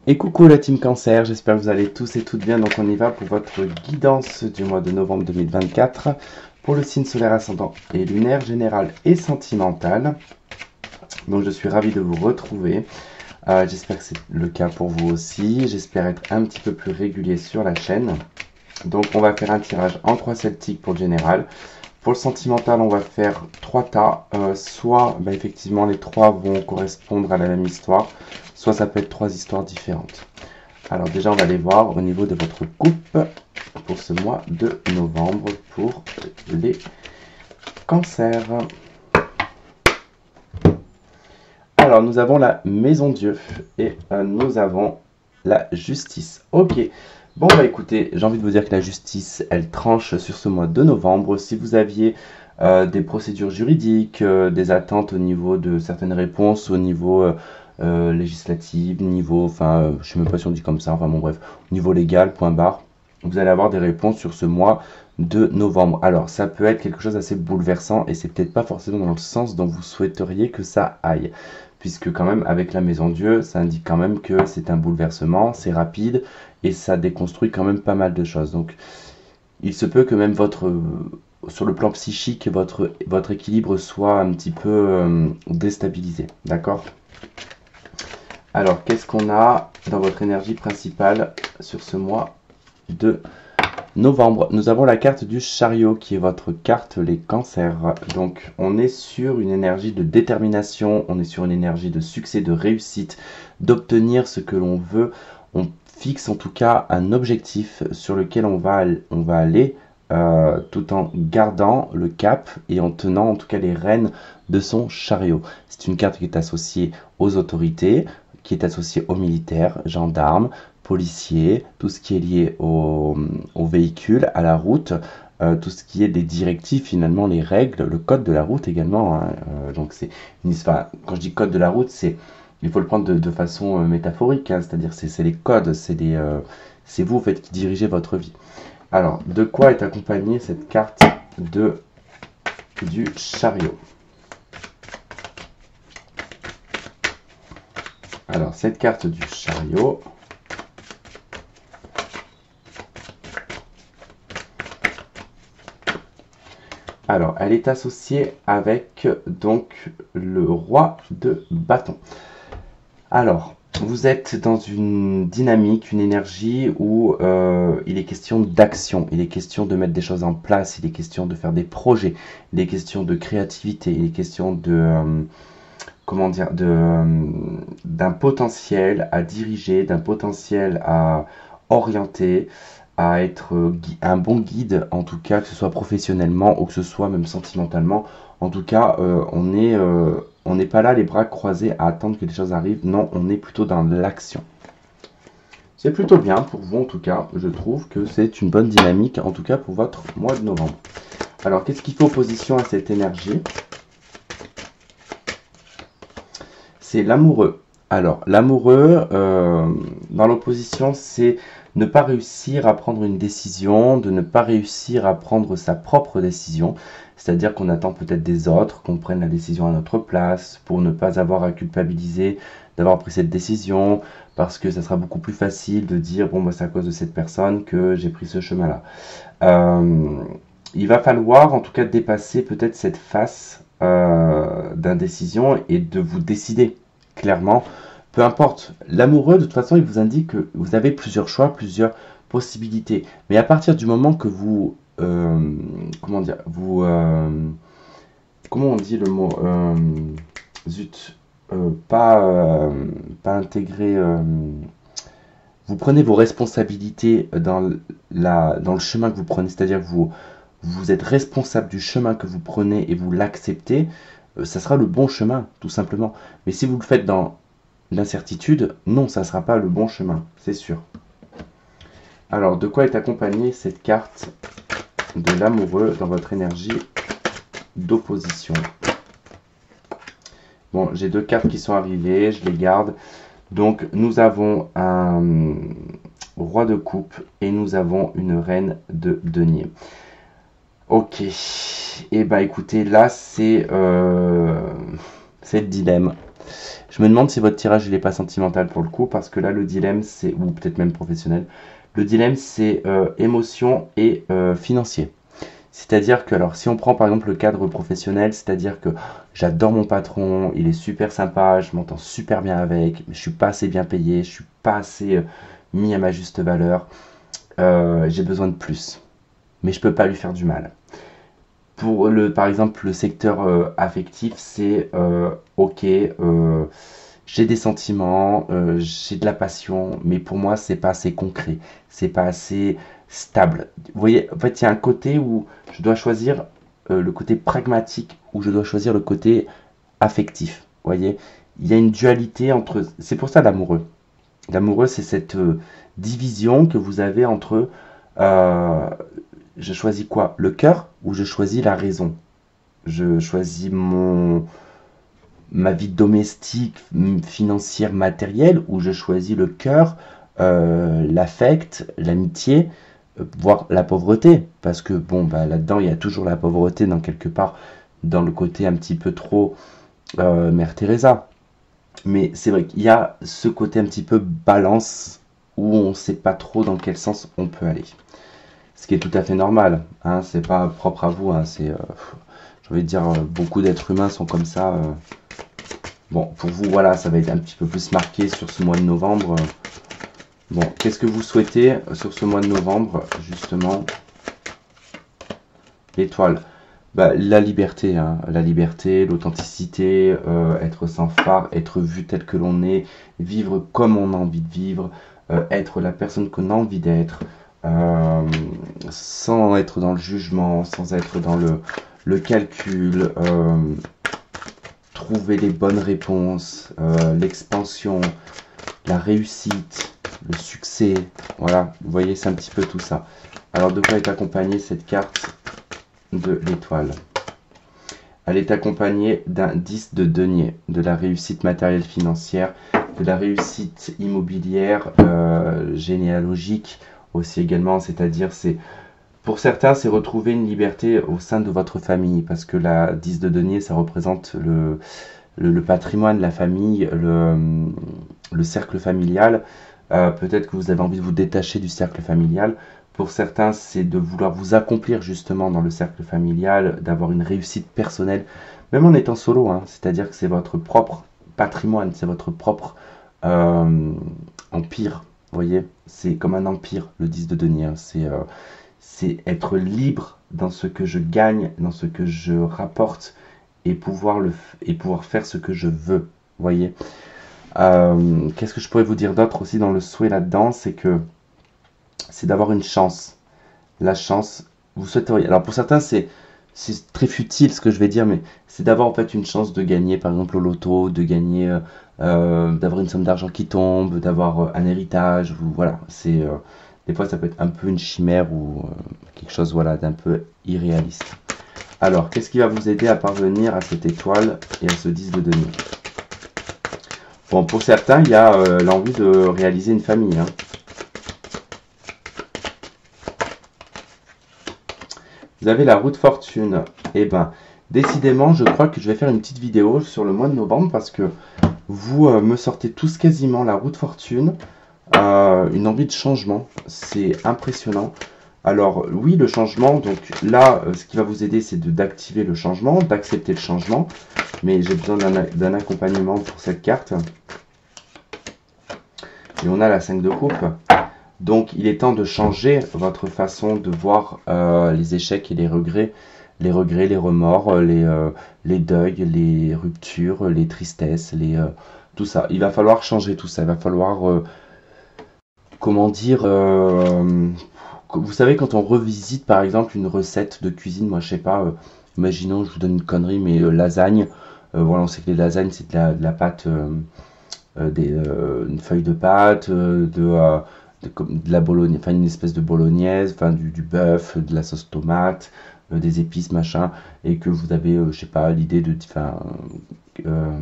Et coucou la team Cancer, j'espère que vous allez tous et toutes bien. Donc on y va pour votre guidance du mois de novembre 2024 pour le signe solaire ascendant et lunaire général et sentimental. Donc je suis ravi de vous retrouver. J'espère que c'est le cas pour vous aussi. J'espère être un petit peu plus régulier sur la chaîne. Donc on va faire un tirage en croix celtique pour le général. Pour le sentimental, on va faire 3 tas. Soit effectivement les 3 vont correspondre à la même histoire, soit ça peut être 3 histoires différentes. Alors déjà, on va aller voir au niveau de votre coupe pour ce mois de novembre pour les cancers. Alors, nous avons la Maison Dieu et nous avons la justice. Ok. Bon, écoutez, j'ai envie de vous dire que la justice, elle tranche sur ce mois de novembre. Si vous aviez des procédures juridiques, des attentes au niveau de certaines réponses, au niveau législatif, niveau, je sais même pas si on dit comme ça, enfin bon bref, au niveau légal, point barre, vous allez avoir des réponses sur ce mois de novembre. Alors, ça peut être quelque chose d'assez bouleversant et c'est peut-être pas forcément dans le sens dont vous souhaiteriez que ça aille. Puisque quand même, avec la Maison Dieu, ça indique quand même que c'est un bouleversement, c'est rapide et ça déconstruit quand même pas mal de choses. Donc, il se peut que même sur le plan psychique, votre équilibre soit un petit peu déstabilisé. D'accord? Alors, qu'est-ce qu'on a dans votre énergie principale sur ce mois de novembre? Nous avons la carte du chariot qui est votre carte les cancers. Donc on est sur une énergie de détermination, on est sur une énergie de succès, de réussite, d'obtenir ce que l'on veut. On fixe en tout cas un objectif sur lequel on va aller tout en gardant le cap et en tenant en tout cas les rênes de son chariot. C'est une carte qui est associée aux autorités, qui est associée aux militaires, gendarmes, policiers, tout ce qui est lié au véhicule, à la route, tout ce qui est des directives, finalement les règles, le code de la route également. Donc c'est quand je dis code de la route, il faut le prendre de façon métaphorique, c'est-à-dire c'est les codes, c'est vous en fait qui dirigez votre vie. Alors, de quoi est accompagnée cette carte du chariot? Alors, cette carte du chariot, alors, elle est associée avec donc le roi de bâton. Alors, vous êtes dans une dynamique, une énergie où il est question d'action, il est question de mettre des choses en place, il est question de faire des projets, il est question de créativité, il est question de d'un potentiel à diriger, d'un potentiel à orienter, à être un bon guide, en tout cas, que ce soit professionnellement ou que ce soit même sentimentalement. En tout cas, on n'est pas là les bras croisés à attendre que les choses arrivent. Non, on est plutôt dans l'action. C'est plutôt bien pour vous, en tout cas. Je trouve que c'est une bonne dynamique, en tout cas pour votre mois de novembre. Alors, qu'est-ce qui fait opposition à cette énergie? C'est l'amoureux. Alors, l'amoureux, dans l'opposition, c'est ne pas réussir à prendre une décision, de ne pas réussir à prendre sa propre décision. C'est-à-dire qu'on attend peut-être des autres, qu'on prenne la décision à notre place, pour ne pas avoir à culpabiliser d'avoir pris cette décision, parce que ça sera beaucoup plus facile de dire, bon, c'est à cause de cette personne que j'ai pris ce chemin-là. Il va falloir, en tout cas, dépasser peut-être cette phase d'indécision et de vous décider clairement. Peu importe, l'amoureux de toute façon il vous indique que vous avez plusieurs choix, plusieurs possibilités, mais à partir du moment que vous comment dire, comment on dit le mot, zut, pas intégrer, vous prenez vos responsabilités dans le chemin que vous prenez, c'est-à-dire que vous êtes responsable du chemin que vous prenez et vous l'acceptez, ça sera le bon chemin, tout simplement. Mais si vous le faites dans l'incertitude, non, ça ne sera pas le bon chemin, c'est sûr. Alors, de quoi est accompagnée cette carte de l'amoureux dans votre énergie d'opposition? Bon, j'ai 2 cartes qui sont arrivées, je les garde. Donc, nous avons un roi de coupe et nous avons une reine de denier. Ok, et écoutez, là c'est le dilemme. Je me demande si votre tirage il est pas sentimental pour le coup, parce que là le dilemme c'est, ou peut-être même professionnel, le dilemme c'est émotion et financier. C'est-à-dire que, alors, si on prend par exemple le cadre professionnel, c'est-à-dire que j'adore mon patron, il est super sympa, je m'entends super bien avec, mais je suis pas assez bien payé, je suis pas assez mis à ma juste valeur, j'ai besoin de plus, mais je peux pas lui faire du mal. Pour le, par exemple, le secteur affectif, c'est ok, j'ai des sentiments, j'ai de la passion, mais pour moi, c'est pas assez concret, c'est pas assez stable. Vous voyez, en fait, il y a un côté où je dois choisir le côté pragmatique, où je dois choisir le côté affectif. Vous voyez, il y a une dualité entre. C'est pour ça l'amoureux. L'amoureux, c'est cette division que vous avez entre euh, je choisis quoi? Le cœur ou je choisis la raison? Je choisis ma vie domestique, financière, matérielle, ou je choisis le cœur, l'affect, l'amitié, voire la pauvreté. Parce que bon, bah, là-dedans, il y a toujours la pauvreté dans quelque part, dans le côté un petit peu trop Mère Teresa. Mais c'est vrai qu'il y a ce côté un petit peu balance où on ne sait pas trop dans quel sens on peut aller. Ce qui est tout à fait normal, hein, c'est pas propre à vous, hein, c'est, j'ai envie de dire, beaucoup d'êtres humains sont comme ça. Bon, pour vous, voilà, ça va être un petit peu plus marqué sur ce mois de novembre. Bon, qu'est-ce que vous souhaitez sur ce mois de novembre, justement? L'étoile. Bah, la liberté, hein, la liberté, l'authenticité, être sans phare, être vu tel que l'on est, vivre comme on a envie de vivre, être la personne qu'on a envie d'être, sans être dans le jugement, sans être dans le calcul, trouver les bonnes réponses, l'expansion, la réussite, le succès, voilà, vous voyez, c'est un petit peu tout ça. Alors, de quoi est accompagnée cette carte de l'étoile? Elle est accompagnée d'un 10 de denier, de la réussite matérielle financière, de la réussite immobilière, généalogique aussi également, c'est-à-dire c'est pour certains c'est retrouver une liberté au sein de votre famille, parce que la 10 de denier ça représente le patrimoine, la famille, le cercle familial. Peut-être que vous avez envie de vous détacher du cercle familial. Pour certains, c'est de vouloir vous accomplir justement dans le cercle familial, d'avoir une réussite personnelle, même en étant solo, hein. C'est-à-dire que c'est votre propre patrimoine, c'est votre propre empire. Vous voyez, c'est comme un empire, le 10 de denier, hein. C'est être libre dans ce que je gagne, dans ce que je rapporte, et pouvoir faire ce que je veux. Vous voyez. Qu'est-ce que je pourrais vous dire d'autre aussi dans le souhait là-dedans, c'est d'avoir une chance. La chance, vous souhaiteriez. Alors pour certains, c'est très futile ce que je vais dire, mais c'est d'avoir en fait une chance de gagner, par exemple au loto, de gagner, d'avoir une somme d'argent qui tombe, d'avoir un héritage. Voilà, des fois ça peut être un peu une chimère ou quelque chose voilà d'un peu irréaliste. Alors, qu'est-ce qui va vous aider à parvenir à cette étoile et à ce 10 de denier? Bon, pour certains, il y a l'envie de réaliser une famille, hein. Vous avez la roue de fortune. Eh ben, décidément, je crois que je vais faire une petite vidéo sur le mois de novembre parce que vous me sortez tous quasiment la roue de fortune, une envie de changement. C'est impressionnant. Alors oui, le changement, donc là, ce qui va vous aider, c'est d'activer le changement, d'accepter le changement. Mais j'ai besoin d'un accompagnement pour cette carte. Et on a la 5 de coupe. Donc il est temps de changer votre façon de voir les échecs et les regrets, les remords, les deuils, les ruptures, les tristesses, tout ça. Il va falloir changer tout ça. Il va falloir, comment dire, vous savez, quand on revisite par exemple une recette de cuisine, moi je sais pas, imaginons, je vous donne une connerie, mais lasagne, voilà, on sait que les lasagnes c'est de la pâte, une feuille de pâte, de la bolognaise, enfin une espèce de bolognaise, enfin du bœuf, de la sauce tomate, des épices, machin, et que vous avez, je sais pas, l'idée de, enfin,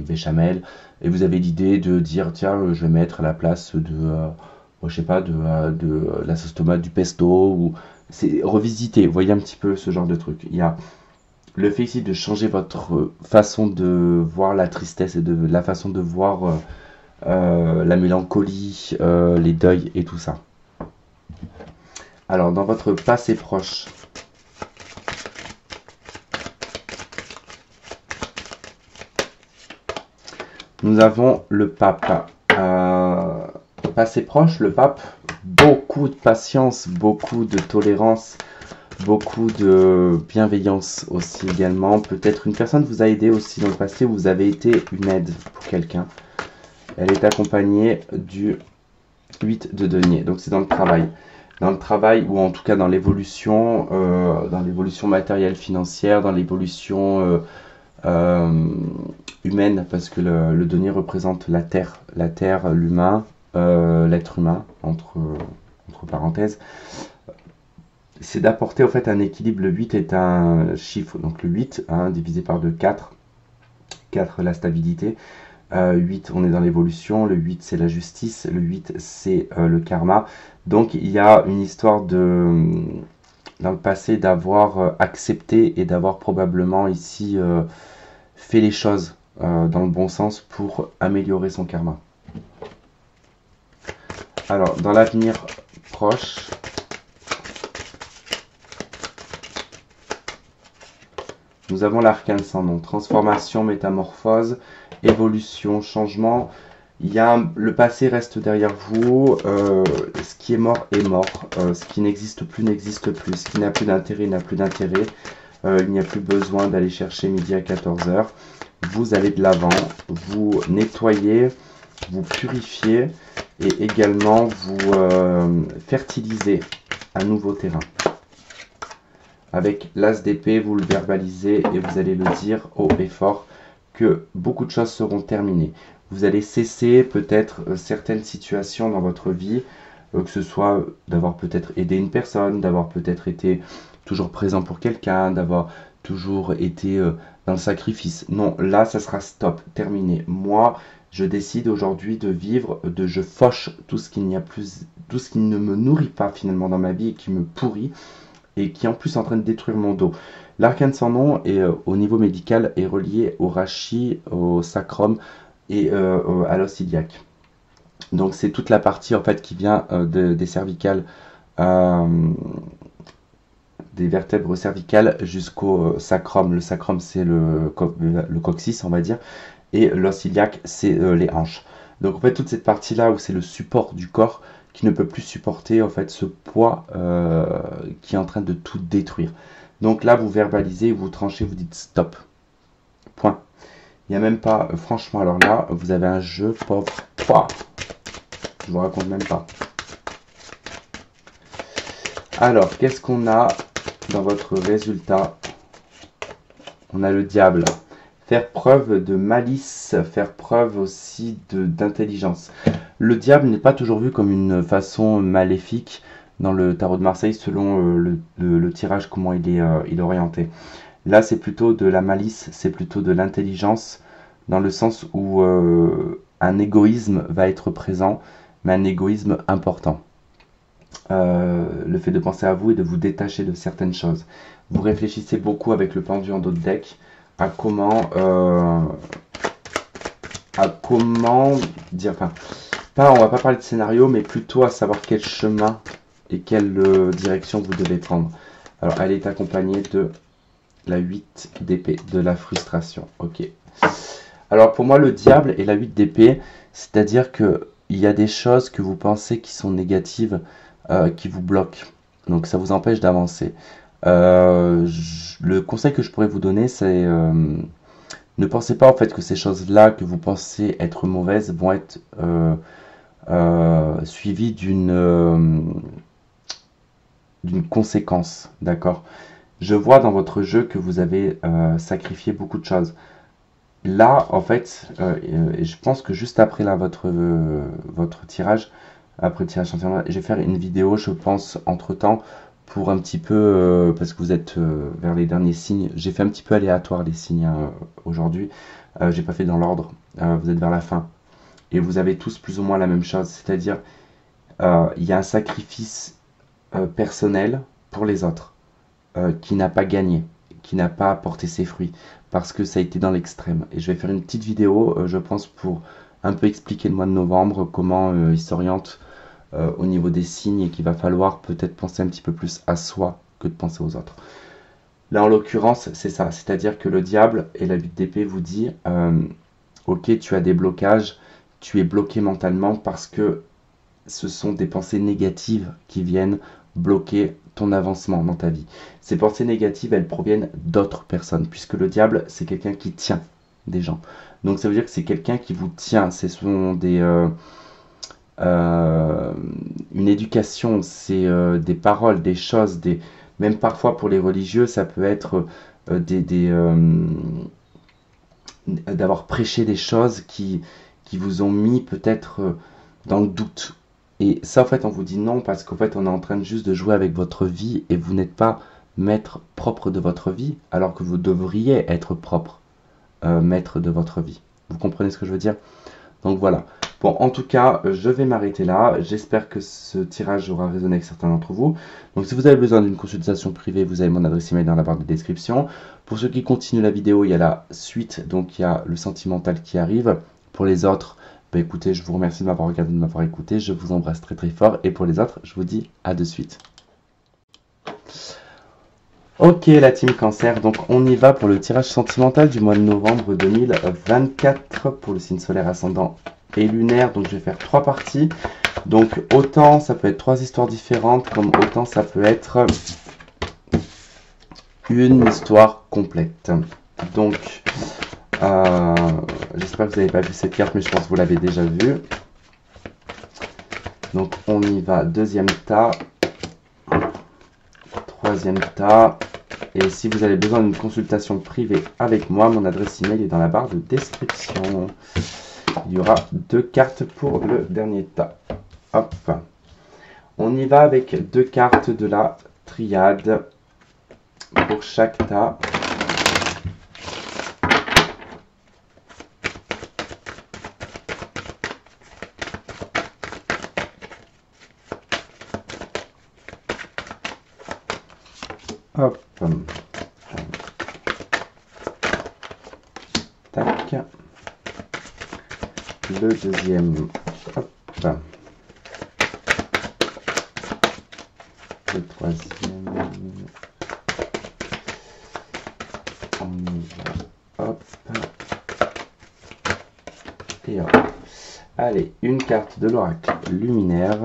béchamel, et vous avez l'idée de dire, tiens, je vais mettre à la place de je sais pas, de la sauce tomate, du pesto, ou c'est revisiter, vous voyez un petit peu ce genre de truc. le fait ici de changer votre façon de voir la tristesse et de la façon de voir la mélancolie, les deuils et tout ça. Alors, dans votre passé proche, nous avons le pape. Passé proche, le pape, beaucoup de patience, beaucoup de tolérance, beaucoup de bienveillance aussi également. Peut-être une personne vous a aidé aussi dans le passé, vous avez été une aide pour quelqu'un. Elle est accompagnée du 8 de denier, donc c'est dans le travail. Dans le travail ou en tout cas dans l'évolution matérielle, financière, dans l'évolution humaine, parce que le denier représente la terre, l'humain, l'être humain, entre parenthèses. C'est d'apporter en fait un équilibre. Le 8 est un chiffre, donc le 8 divisé par 2, 4. 4 la stabilité. 8 on est dans l'évolution, le 8 c'est la justice, le 8 c'est le karma. Donc il y a une histoire dans le passé d'avoir accepté et d'avoir probablement ici fait les choses dans le bon sens pour améliorer son karma. Alors dans l'avenir proche, nous avons l'arcane sans nom, transformation, métamorphose, évolution, changement. Le passé reste derrière vous, ce qui est mort, ce qui n'existe plus, ce qui n'a plus d'intérêt, n'a plus d'intérêt. Il n'y a plus besoin d'aller chercher midi à 14 h. Vous allez de l'avant, vous nettoyez, vous purifiez et également vous fertilisez un nouveau terrain. Avec l'as d'épée, vous le verbalisez et vous allez le dire haut et fort que beaucoup de choses seront terminées. Vous allez cesser peut-être certaines situations dans votre vie, que ce soit d'avoir peut-être aidé une personne, d'avoir peut-être été toujours présent pour quelqu'un, d'avoir toujours été dans le sacrifice. Non, là, ça sera stop, terminé. Moi, je décide aujourd'hui de vivre, je fauche tout ce qu'il n'y a plus, tout ce qui ne me nourrit pas finalement dans ma vie et qui me pourrit et qui est en plus en train de détruire mon dos. L'arcane sans nom est, au niveau médical est relié au rachis, au sacrum et à l'os iliaque. Donc c'est toute la partie en fait qui vient des cervicales, des vertèbres cervicales jusqu'au sacrum. Le sacrum c'est le coccyx on va dire, et l'os iliaque c'est les hanches. Donc en fait toute cette partie là où c'est le support du corps qui ne peut plus supporter en fait ce poids qui est en train de tout détruire. Donc là vous verbalisez, vous tranchez, vous dites stop. Point. Il n'y a même pas, franchement, alors là, vous avez un jeu pauvre. Pouah, je vous raconte même pas. Alors, qu'est-ce qu'on a dans votre résultat? On a le diable. Faire preuve de malice, faire preuve aussi d'intelligence. Le diable n'est pas toujours vu comme une façon maléfique dans le tarot de Marseille selon le tirage, comment il est orienté. Là, c'est plutôt de la malice, c'est plutôt de l'intelligence, dans le sens où un égoïsme va être présent, mais un égoïsme important. Le fait de penser à vous et de vous détacher de certaines choses. Vous réfléchissez beaucoup avec le pendu en dos de deck à comment dire, enfin, on va pas parler de scénario, mais plutôt à savoir quel chemin et quelle direction vous devez prendre. Alors, elle est accompagnée de la 8 d'épée, de la frustration. Ok. Alors pour moi, le diable et la 8 d'épée, c'est-à-dire que il y a des choses que vous pensez qui sont négatives, qui vous bloquent. Donc ça vous empêche d'avancer. Le conseil que je pourrais vous donner, c'est ne pensez pas en fait que ces choses-là que vous pensez être mauvaises vont être suivies d'une conséquence, d'accord? Je vois dans votre jeu que vous avez sacrifié beaucoup de choses. Là, en fait, je pense que juste après là, votre tirage, après le tirage entièrement, je vais faire une vidéo, je pense, entre-temps, pour un petit peu, parce que vous êtes vers les derniers signes. J'ai fait un petit peu aléatoire les signes aujourd'hui. J'ai pas fait dans l'ordre. Vous êtes vers la fin. Et vous avez tous plus ou moins la même chose. C'est-à-dire, il y a un sacrifice personnel pour les autres. Qui n'a pas gagné, qui n'a pas porté ses fruits, parce que ça a été dans l'extrême. Et je vais faire une petite vidéo, je pense, pour un peu expliquer le mois de novembre, comment il s'oriente au niveau des signes, et qu'il va falloir peut-être penser un petit peu plus à soi que de penser aux autres. Là, en l'occurrence, c'est ça, c'est-à-dire que le diable et la 8 d'épée vous dit, ok, tu as des blocages, tu es bloqué mentalement parce que ce sont des pensées négatives qui viennent bloquer ton avancement dans ta vie. Ces pensées négatives, elles proviennent d'autres personnes, puisque le diable, c'est quelqu'un qui tient des gens. Donc ça veut dire que c'est quelqu'un qui vous tient. Ce sont une éducation, c'est des paroles, des choses, même parfois pour les religieux, ça peut être d'avoir prêché des choses qui vous ont mis peut-être dans le doute. Et ça, en fait, on vous dit non parce qu'en fait, on est en train juste de jouer avec votre vie et vous n'êtes pas maître propre de votre vie, alors que vous devriez être propre maître de votre vie. Vous comprenez ce que je veux dire? Donc voilà. Bon, en tout cas, je vais m'arrêter là. J'espère que ce tirage aura résonné avec certains d'entre vous. Donc si vous avez besoin d'une consultation privée, vous avez mon adresse email dans la barre de description. Pour ceux qui continuent la vidéo, il y a la suite, donc il y a le sentimental qui arrive. Pour les autres, bah écoutez, je vous remercie de m'avoir regardé, de m'avoir écouté. Je vous embrasse très très fort. Et pour les autres, je vous dis à de suite. Ok, la team Cancer, donc on y va pour le tirage sentimental du mois de novembre 2024 pour le signe solaire ascendant et lunaire. Donc je vais faire 3 parties. Donc autant ça peut être 3 histoires différentes, comme autant ça peut être une histoire complète. Donc j'espère que vous n'avez pas vu cette carte, mais je pense que vous l'avez déjà vue. Donc on y va, deuxième tas, troisième tas. Et si vous avez besoin d'une consultation privée avec moi, mon adresse email est dans la barre de description. Il y aura 2 cartes pour le dernier tas. Hop. On y va avec 2 cartes de la triade pour chaque tas. Hop. Tac. Le deuxième. Hop. Le troisième. On y va. Hop. Et hop. Allez, une carte de l'oracle luminaire.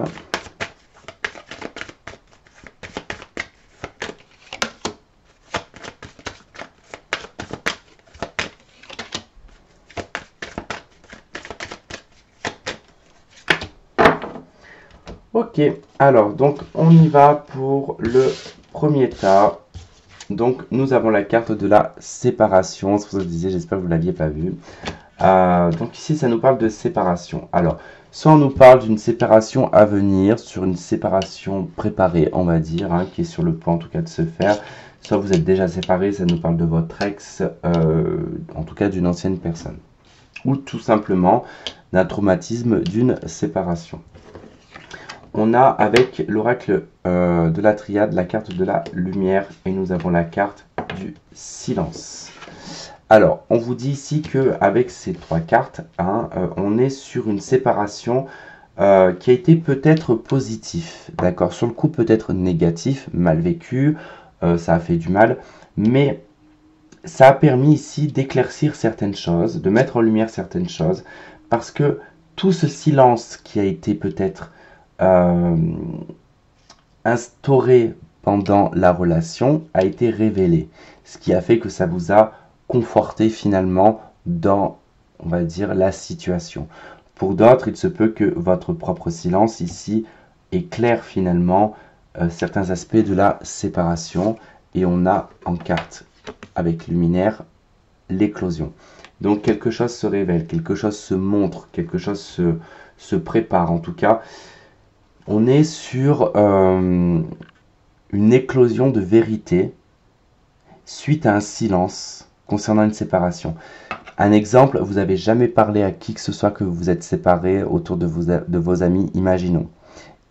Ok, alors donc on y va pour le premier tas. Donc nous avons la carte de la séparation, c'est pour ça que je disais, j'espère que vous ne l'aviez pas vu. Donc ici ça nous parle de séparation. Alors, soit on nous parle d'une séparation à venir, sur une séparation préparée, on va dire, hein, qui est sur le point en tout cas de se faire. Soit vous êtes déjà séparés, ça nous parle de votre ex, en tout cas d'une ancienne personne. Ou tout simplement d'un traumatisme d'une séparation. On a avec l'oracle de la triade la carte de la lumière et nous avons la carte du silence. Alors, on vous dit ici qu'avec ces 3 cartes, hein, on est sur une séparation qui a été peut-être positive, d'accord? Sur le coup, peut-être négatif, mal vécu, ça a fait du mal, mais ça a permis ici d'éclaircir certaines choses, de mettre en lumière certaines choses, parce que tout ce silence qui a été peut-être instauré pendant la relation a été révélé, ce qui a fait que ça vous a conforté finalement dans, on va dire, la situation. Pour d'autres, il se peut que votre propre silence ici éclaire finalement certains aspects de la séparation, et on a en carte avec luminaire l'éclosion. Donc quelque chose se révèle, quelque chose se montre, quelque chose se prépare. En tout cas, on est sur une éclosion de vérité suite à un silence concernant une séparation. Un exemple, vous n'avez jamais parlé à qui que ce soit que vous vous êtes séparés autour de vos amis, imaginons.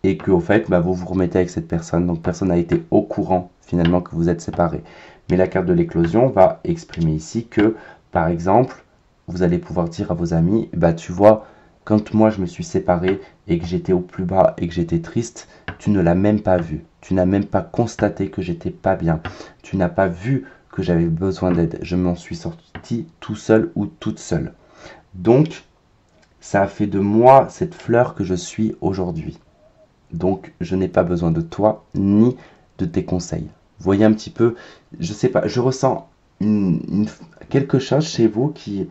Et que au fait, bah, vous vous remettez avec cette personne, donc personne n'a été au courant finalement que vous êtes séparés. Mais la carte de l'éclosion va exprimer ici que, par exemple, vous allez pouvoir dire à vos amis, bah tu vois, quand moi je me suis séparé et que j'étais au plus bas et que j'étais triste, tu ne l'as même pas vu. Tu n'as même pas constaté que j'étais pas bien. Tu n'as pas vu que j'avais besoin d'aide. Je m'en suis sorti tout seul ou toute seule. Donc, ça a fait de moi cette fleur que je suis aujourd'hui. Donc, je n'ai pas besoin de toi ni de tes conseils. Voyez un petit peu, je sais pas, je ressens quelque chose chez vous qui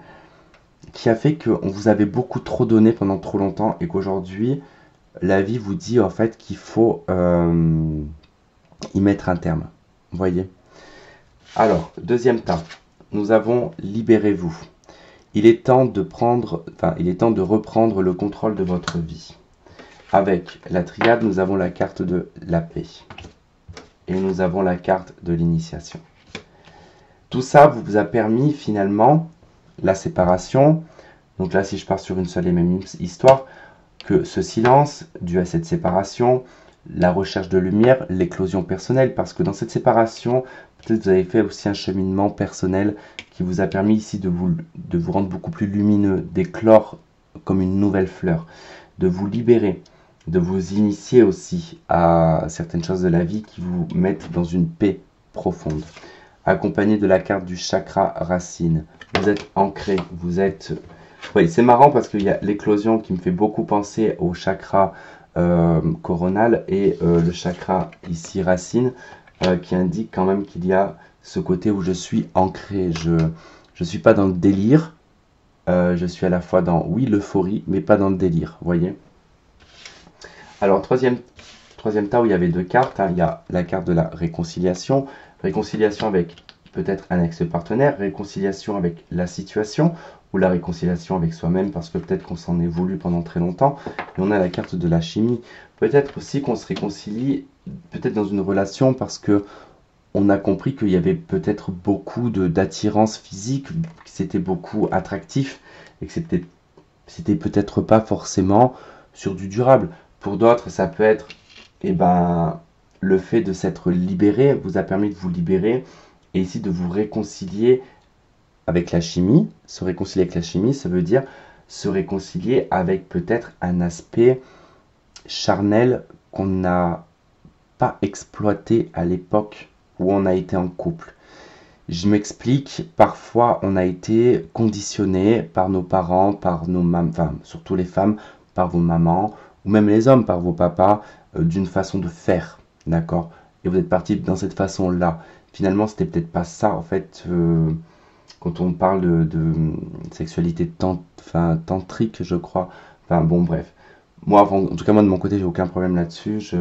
a fait qu'on vous avait beaucoup trop donné pendant trop longtemps et qu'aujourd'hui, la vie vous dit en fait qu'il faut y mettre un terme. Vous voyez? Alors, deuxième tas, nous avons libérez-vous. Il est temps de reprendre le contrôle de votre vie. Avec la triade, nous avons la carte de la paix. Et nous avons la carte de l'initiation. Tout ça vous a permis finalement la séparation. Donc là, si je pars sur une seule et même histoire, que ce silence, dû à cette séparation, la recherche de lumière, l'éclosion personnelle, parce que dans cette séparation, peut-être vous avez fait aussi un cheminement personnel qui vous a permis ici de vous rendre beaucoup plus lumineux, d'éclore comme une nouvelle fleur, de vous libérer, de vous initier aussi à certaines choses de la vie qui vous mettent dans une paix profonde. Accompagné de la carte du chakra racine. Vous êtes ancré, vous êtes... Oui, c'est marrant parce qu'il y a l'éclosion qui me fait beaucoup penser au chakra coronal et le chakra ici racine qui indique quand même qu'il y a ce côté où je suis ancré. Je suis pas dans le délire, je suis à la fois dans, oui, l'euphorie, mais pas dans le délire, vous voyez. Alors, troisième tas où il y avait deux cartes, hein, il y a la carte de la réconciliation avec peut-être un ex-partenaire, réconciliation avec la situation, ou la réconciliation avec soi-même, parce que peut-être qu'on s'en est voulu pendant très longtemps, et on a la carte de la chimie. Peut-être aussi qu'on se réconcilie, peut-être dans une relation, parce que on a compris qu'il y avait peut-être beaucoup d'attirance physique, que c'était beaucoup attractif, et que c'était peut-être pas forcément sur du durable. Pour d'autres, ça peut être, eh ben, le fait de s'être libéré vous a permis de vous libérer, et ici de vous réconcilier avec la chimie. Se réconcilier avec la chimie, ça veut dire se réconcilier avec peut-être un aspect charnel qu'on n'a pas exploité à l'époque où on a été en couple. Je m'explique, parfois on a été conditionné par nos parents, par nos mamans, enfin surtout les femmes, par vos mamans, ou même les hommes, par vos papas, d'une façon de faire, d'accord? Et vous êtes parti dans cette façon-là. Finalement, c'était peut-être pas ça, en fait, quand on parle de sexualité tantrique, je crois. Enfin, bon, bref. Moi, en tout cas, moi, de mon côté, j'ai aucun problème là-dessus.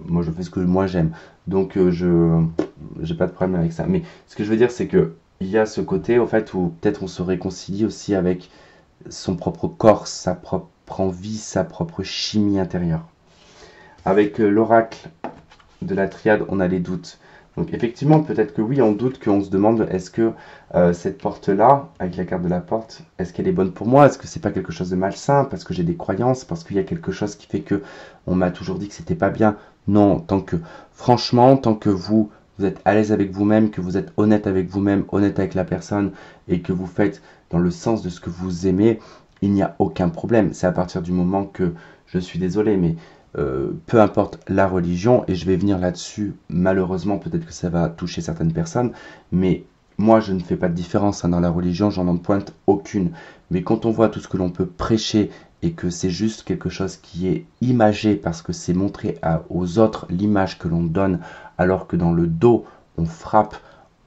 Moi, je fais ce que moi j'aime. Donc, j'ai pas de problème avec ça. Mais ce que je veux dire, c'est que il y a ce côté, au fait, où peut-être on se réconcilie aussi avec son propre corps, sa propre envie, sa propre chimie intérieure. Avec l'oracle de la triade, on a les doutes. Donc effectivement, peut-être que oui, on doute, qu'on se demande, est-ce que cette porte-là, avec la carte de la porte, est-ce qu'elle est bonne pour moi? Est-ce que c'est pas quelque chose de malsain? Parce que j'ai des croyances? Parce qu'il y a quelque chose qui fait que on m'a toujours dit que c'était pas bien? Non, franchement, tant que vous êtes à l'aise avec vous-même, que vous êtes honnête avec vous-même, honnête avec la personne, et que vous faites dans le sens de ce que vous aimez, il n'y a aucun problème. C'est à partir du moment que, je suis désolé, mais peu importe la religion, et je vais venir là-dessus, malheureusement, peut-être que ça va toucher certaines personnes, mais moi je ne fais pas de différence dans la religion, j'en pointe aucune. Mais quand on voit tout ce que l'on peut prêcher et que c'est juste quelque chose qui est imagé parce que c'est montré aux autres l'image que l'on donne, alors que dans le dos on frappe,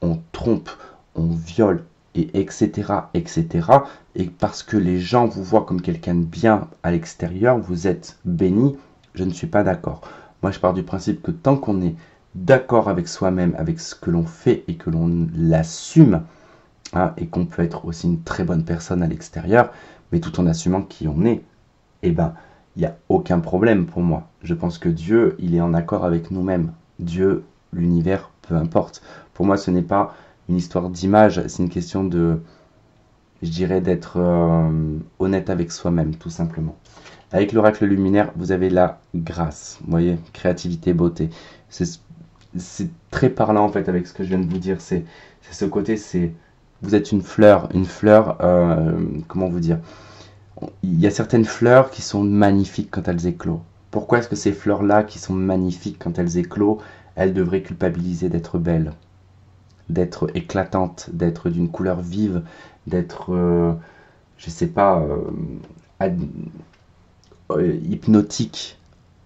on trompe, on viole, et etc., etc., et parce que les gens vous voient comme quelqu'un de bien à l'extérieur, vous êtes béni. Je ne suis pas d'accord. Moi, je pars du principe que tant qu'on est d'accord avec soi-même, avec ce que l'on fait et que l'on l'assume, hein, et qu'on peut être aussi une très bonne personne à l'extérieur, mais tout en assumant qui on est, eh ben, il n'y a aucun problème pour moi. Je pense que Dieu, il est en accord avec nous-mêmes. Dieu, l'univers, peu importe. Pour moi, ce n'est pas une histoire d'image, c'est une question de, je dirais, d'être honnête avec soi-même, tout simplement. Avec l'oracle luminaire, vous avez la grâce, vous voyez, créativité, beauté. C'est c'est très parlant en fait avec ce que je viens de vous dire. C'est ce côté, vous êtes une fleur, comment vous dire? Il y a certaines fleurs qui sont magnifiques quand elles éclosent. Pourquoi est-ce que ces fleurs-là qui sont magnifiques quand elles éclosent, elles devraient culpabiliser d'être belles, d'être éclatantes, d'être d'une couleur vive, d'être, je sais pas, hypnotiques?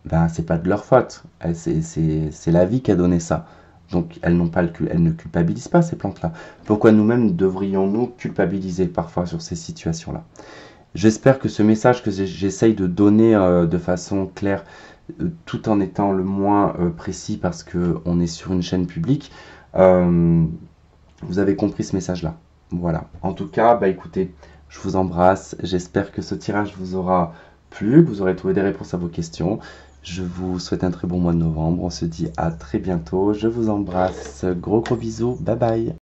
Ben, c'est pas de leur faute. C'est la vie qui a donné ça. Donc elles ne culpabilisent pas ces plantes-là. Pourquoi nous-mêmes devrions-nous culpabiliser parfois sur ces situations-là? J'espère que ce message que j'essaye de donner de façon claire, tout en étant le moins précis parce qu'on est sur une chaîne publique, euh, vous avez compris ce message-là. Voilà. En tout cas, bah écoutez, je vous embrasse. J'espère que ce tirage vous aura plu, que vous aurez trouvé des réponses à vos questions. Je vous souhaite un très bon mois de novembre. On se dit à très bientôt. Je vous embrasse. Gros bisous. Bye bye.